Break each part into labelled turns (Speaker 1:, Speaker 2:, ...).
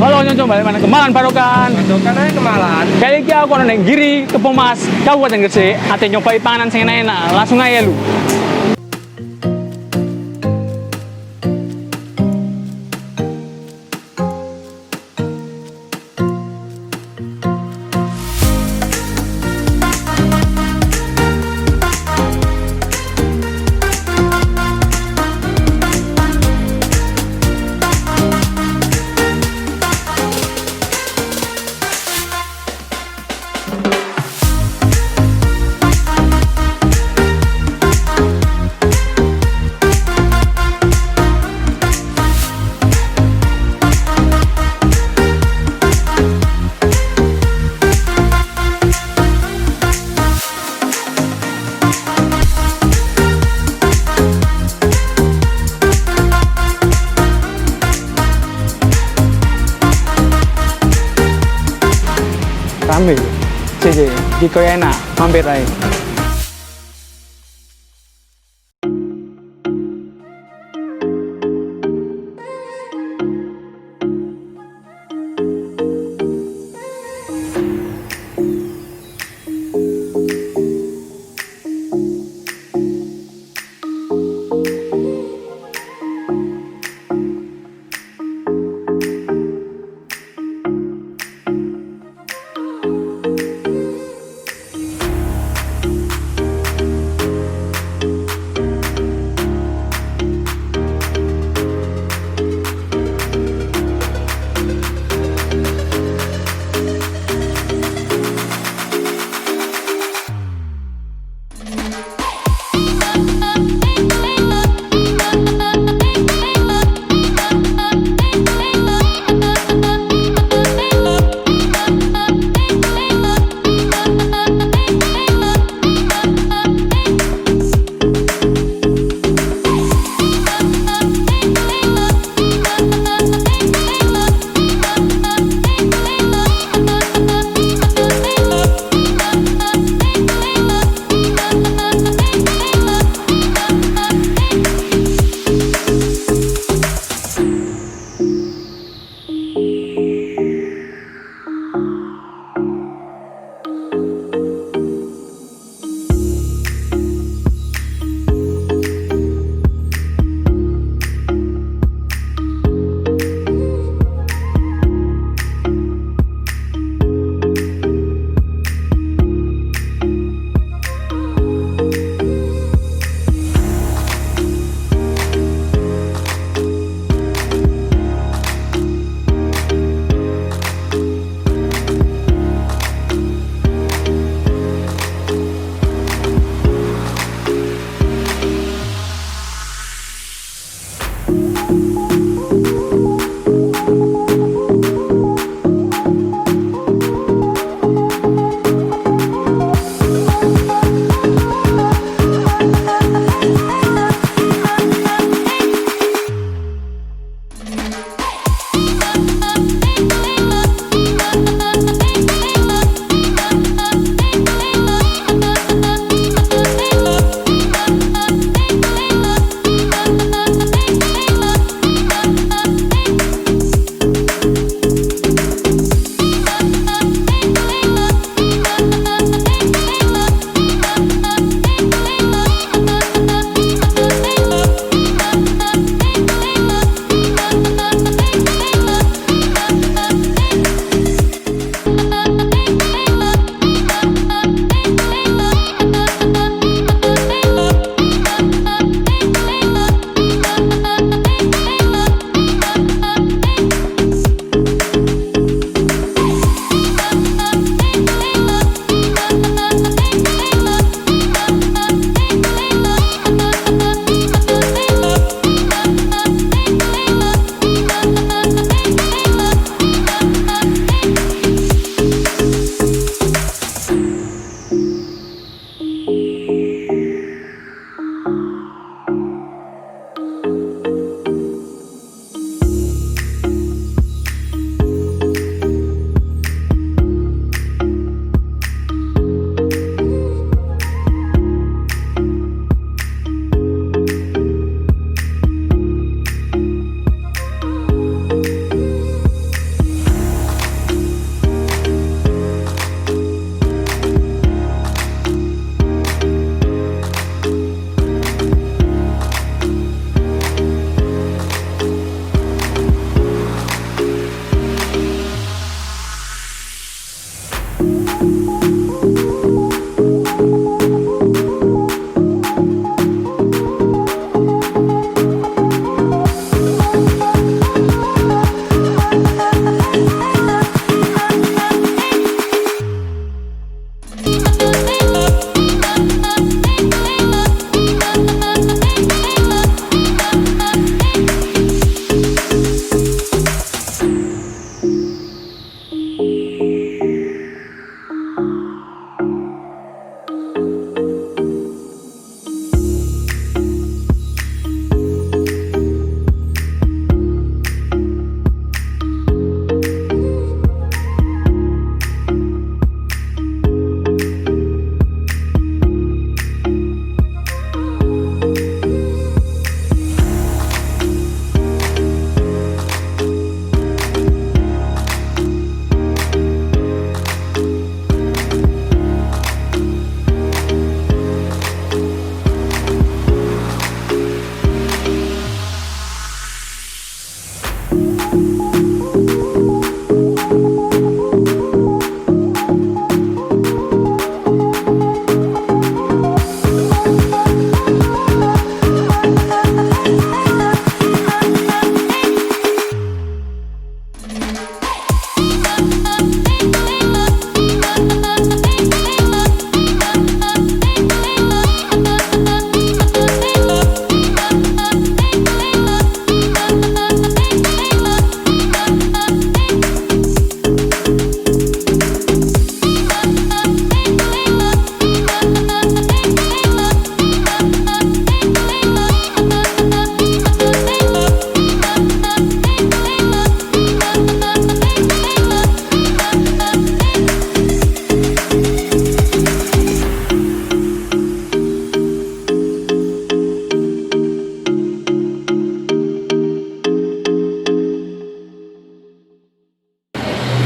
Speaker 1: Kalau nyocok balik mana Kemalan Parokan.
Speaker 2: Padokan aja Kemalan.
Speaker 1: Kali iki aku nang Giri Kepomas Kabupaten Gresik, ate nyobai panganan sing enak, langsung aja lu. Rame. Cece, Kiko enak, mampir aja.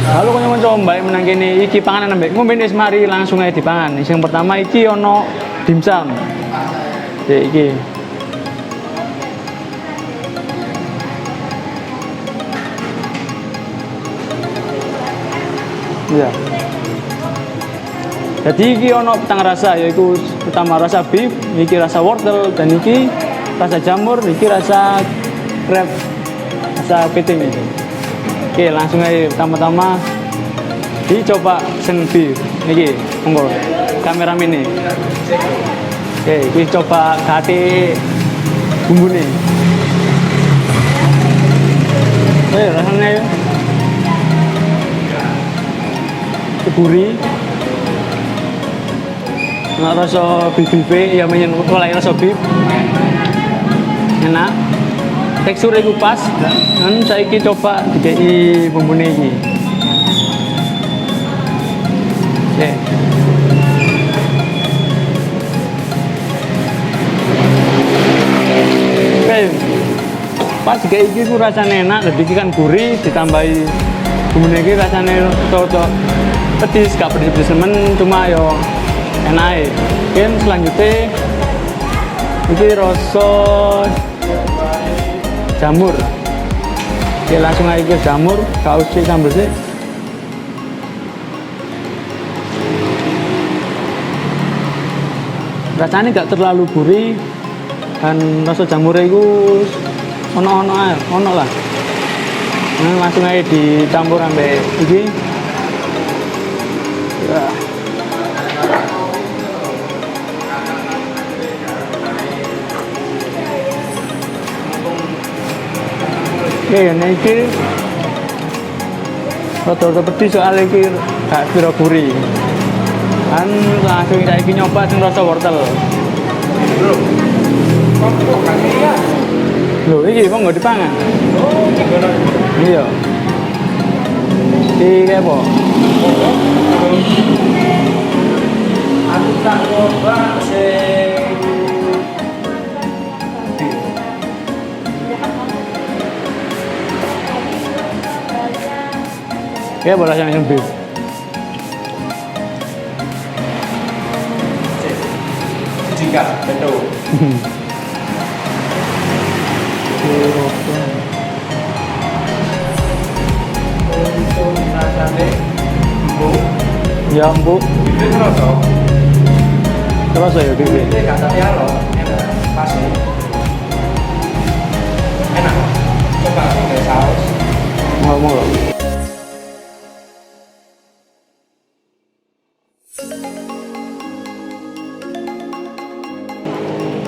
Speaker 1: Lalu kau nyoba mbak menang kene iki panganan mbak ngombe wis mari langsung aja dipangan. Yang pertama iki ono dimsum. Ya iki. Iya. Jadi iki ono petang rasa yaitu pertama rasa beef, iki rasa wortel dan iki rasa jamur, iki rasa crab, rasa kepiting ini. Oke, langsung aja pertama-tama dicoba sen beef. Niki, monggo kameramen ini. Oke, kita coba kate bumbu nih. Rasanya ya. Gurih. Nah, rasa beef ya menyen mulai rasa beef. Enak. Teksturnya itu pas dan saya coba dikai bumbu ini. Oke. Oke. Pas dikai itu rasanya enak, lebih kan gurih ditambahi bumbu ini rasanya cocok pedes, gak pedes temen cuma yo enak. Mungkin selanjutnya ini rasa jamur. Oke, langsung aja ke jamur, kau usah sambal sih. Rasanya gak terlalu gurih dan rasa jamurnya itu ono lah. Nah, langsung aja dicampur sampai ini. Ya. Oke, ini rada-rada pedis soalnya ini gak kira gurih. Dan langsung saya nyoba sing rasa wortel. Loh, ini kok nggak dipangan? Iya. Ini kayak apa? Aku tak coba sing ya boleh yang beef.
Speaker 2: Jika betul. Untuk rasanya empuk.
Speaker 1: Ya empuk.
Speaker 2: Itu terus
Speaker 1: Terus ya beef.
Speaker 2: Ini gak tapi halo, enak, pas nih. Enak. Coba pakai saus.
Speaker 1: Mau.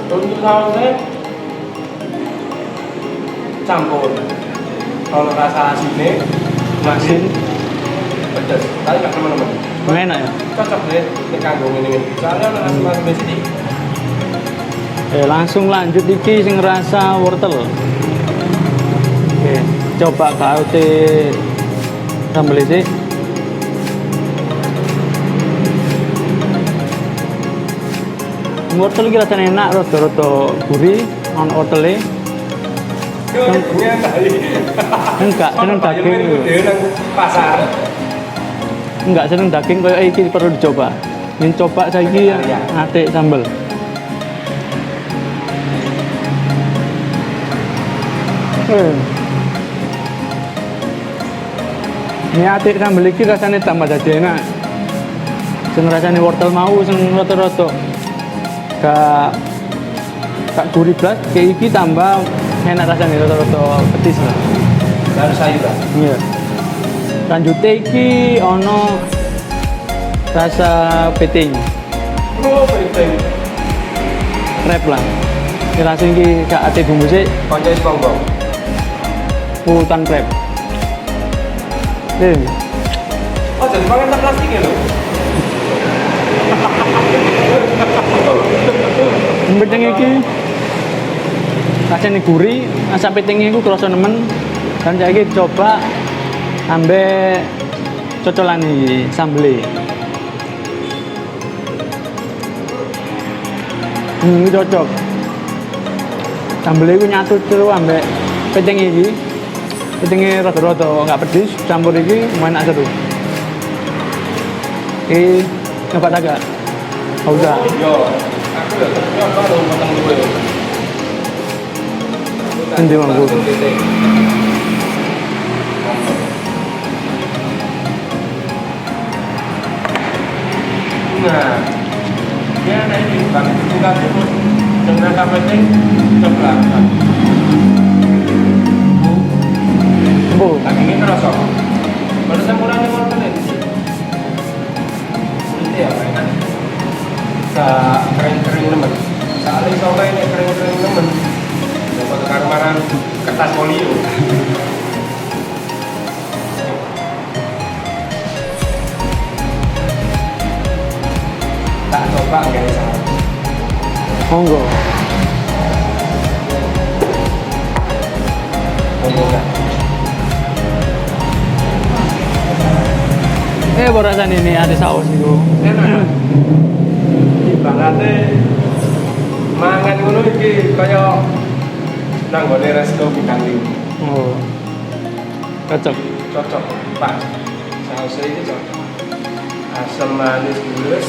Speaker 2: Untuk sausnya campur. Kalau rasa asinnya
Speaker 1: Asin.
Speaker 2: pedas, tapi nggak teman-teman.
Speaker 1: Enak ya?
Speaker 2: Cocok deh di kanggung ini. Soalnya ada rasa manis di sini.
Speaker 1: Langsung lanjut iki sing rasa wortel. Oke, coba kau sambel sih. Wortel iki rasanya enak, rada-rada gurih, on wortelnya. Enggak seneng daging.
Speaker 2: Pasar.
Speaker 1: Enggak seneng daging kayak iki perlu dicoba. Ingin coba saiki atik sambel. Ini atik sambel iki rasanya tambah jadi enak. Sing rasanya wortel mau sing rata-rata gak gurih blas, kayak iki tambah enak rasanya rata-rata petis lah.
Speaker 2: Harus sayur.
Speaker 1: Iya. Lanjutnya iki ono rasa piting,
Speaker 2: Oh, penting.
Speaker 1: krep lah. Ini langsung iki gak ate bumbu sih,
Speaker 2: Konco SpongeBob.
Speaker 1: pulutan krep.
Speaker 2: Oh, jadi pakai tas plastik ya lo?
Speaker 1: Piting iki rasanya gurih, rasa pitingnya iku kerasa nemen. Dan saya iki coba ambek cocolan iki sambel. Ini cocok. Sambel iku nyatu terus ambek piting iki. Pitingnya rada-rada nggak pedes, campur iki enak seru. Nyoba tak gak? Oh, udah.
Speaker 2: Yo, aku ya nyoba lo potong dulu ya.
Speaker 1: Endi, Bang?
Speaker 2: Nah, dia ada ini kan buka terus dengan kapeting coklat.
Speaker 1: Bu,
Speaker 2: Lagi ini kerosok. Kalau saya kurang yang mau nih. Ini ya enak. Kering-kering nemen. Soalnya soalnya ini kering-kering nemen. Dapat karmaran kertas folio. Tak coba nggak ada salah.
Speaker 1: monggo.
Speaker 2: Enggak.
Speaker 1: Baru rasanya ini ada saus itu.
Speaker 2: Enak. Ibaratnya mangan ngono iki kaya nang gone resto bintang 5.
Speaker 1: Oh, cocok.
Speaker 2: Cocok, Pak. Sausnya ini cocok. Asam manis gulus.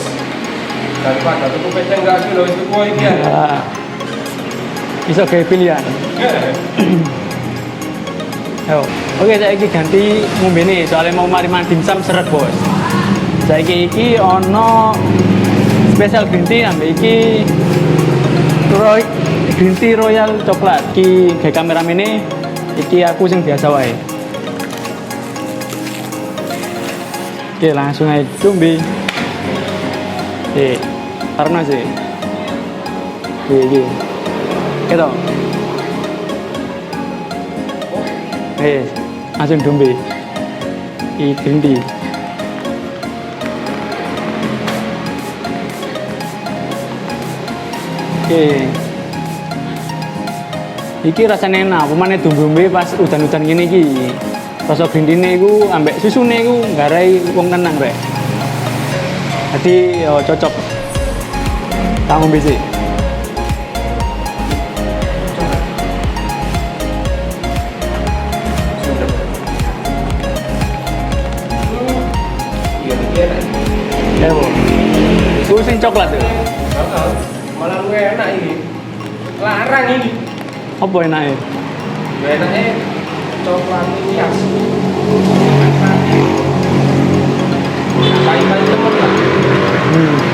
Speaker 2: Daripada tuku peceng gak kilo itu kok iki ya.
Speaker 1: Ah, bisa kayak pilihan. Yo, oke saya ganti ngombe nih, soalnya mau mari makan dimsum seret bos. Saya iki ono special green tea ambil iki green tea royal coklat. Ki kayak kamera ini, iki aku sing biasa wae. Oke langsung aja cumbi. Karena sih. Gitu. Langsung cumbi. Green tea. Oke. Iki rasanya enak, pemane dumbe pas udan-udan gini iki. Rasa green tea iku ambek susune iku garai wong tenang rek. Jadi yo cocok. Tak ngombe sih.
Speaker 2: Iya,
Speaker 1: Bu. Itu sing coklat tuh.
Speaker 2: malah gue enak ini. Larang ini.
Speaker 1: Apa enaknya?
Speaker 2: Gue enaknya coklat ini hias. Kayu-kayu temen lah.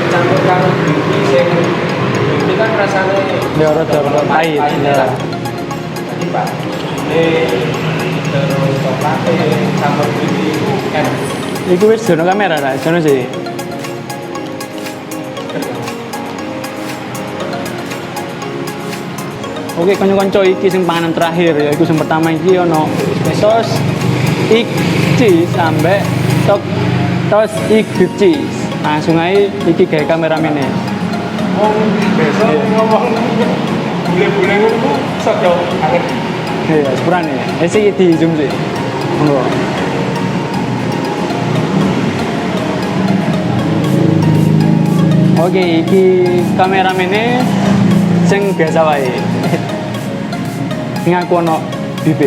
Speaker 2: Campur karo green tea sing ini kan rasanya
Speaker 1: Ya rada pahit. Ya.
Speaker 2: Jadi Pak, ini terus coklatnya campur green tea itu enak.
Speaker 1: Iku wis jono kamera ra, jono sih. Oke, kanca-kanca iki sing panganan terakhir ya iku sing pertama iki ono sos egg cheese ambek tos egg grilled cheese. Langsung ae iki gawe kameramene.
Speaker 2: Besok ngomong bule-bule itu sok jauh kangen.
Speaker 1: Iya, sepurane. Isi di zoom sih. Monggo. Oke, iki kameramene sing biasa wae. Sing aku ono bibe.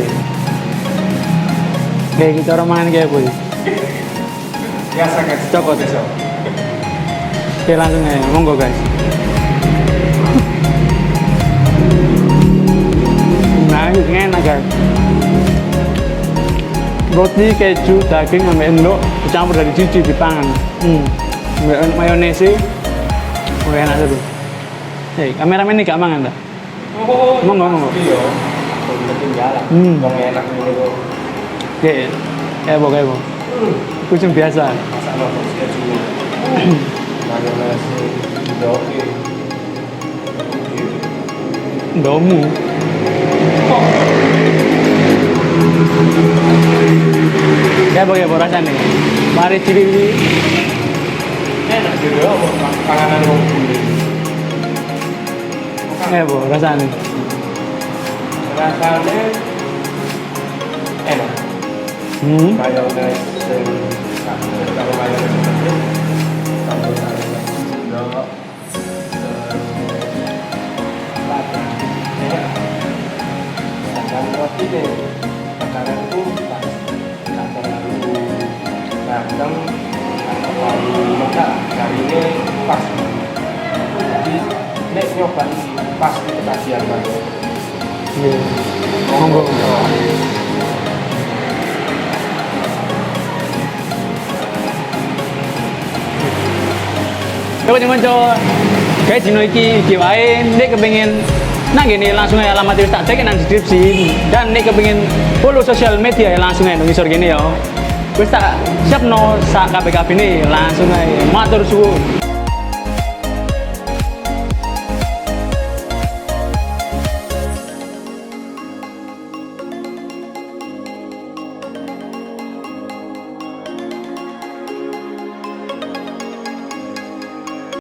Speaker 1: Kayak kita orang mangan kayak boy.
Speaker 2: Biasa guys.
Speaker 1: Cokot.
Speaker 2: Besok.
Speaker 1: Oke langsung aja, monggo guys. Nah, ini enak guys. Roti, keju, daging, sampai endok dicampur dari cici dipangan. Mayonnaise, enak tuh. Hei, kameramen ini gak mangan dah.
Speaker 2: Oh,
Speaker 1: Monggo.
Speaker 2: Iya. Ketinggalan. Wong enak ini kok.
Speaker 1: Oke, kayak bo. Kucing biasa.
Speaker 2: Masak nopo keju. Mayones doke.
Speaker 1: Domu. Ya bagaimana rasanya? Mari ciri
Speaker 2: Enak gitu ya, panganan wong bule.
Speaker 1: ya bu rasanya.
Speaker 2: Rasanya enak. Mayones kalau mayones itu campur sama sendok lada enak. Sedangkan roti nih makanan itu pas nggak terlalu ganteng nggak terlalu mekar jarinya pas. Jadi nek nyoba ini pasti ketagihan banget.
Speaker 1: Iya. Monggo. Coba coba kayak dino iki wae nek kepengin nah gini langsung aja alamat wis tak cek nang deskripsi dan nek kepengin follow sosial media ya langsung aja ngisor gini ya. Wis tak siapno sak kabeh-kabeh ini langsung aja matur suwun.